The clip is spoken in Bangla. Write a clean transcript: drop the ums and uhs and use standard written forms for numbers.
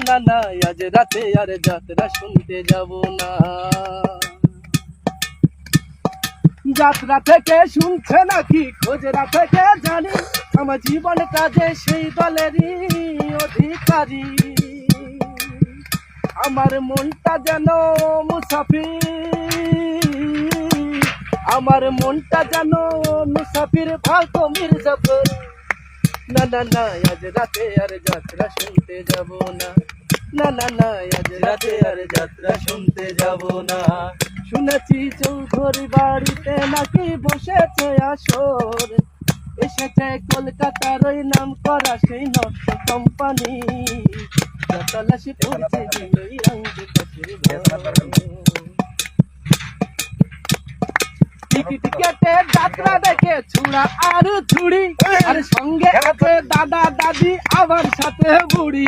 না না আজ রাতে আর যাত্রা শুনতে যাব না। যাত্রা থেকে শুনছে নাকি খোঁজরা থেকে জানি, আমার জীবনটা যে সেই দলেরই অধিকারী। আমার মনটা যেন মুসাফির, আমার মনটা যেন মুসাফির ভাগ্য মির্জাপুর। না না না আজ রাতে আর যাত্রা শুনতে যাব না। না না না আজ রাতে আর যাত্রা শুনতে যাব না। শুনেছি চৌধুরী বাড়িতে নাকি বসেছে আসর, এসেছে কলকাতার ওই নাম করা সেই নষ্ট কোম্পানি। তল্লাশি করছে দিলই রঙে টিকিট কেটে যাত্রা দেখে ছুড়া আর ছুড়ি, আর সঙ্গে আছে দাদা দাদি আবার সাথে বুড়ি।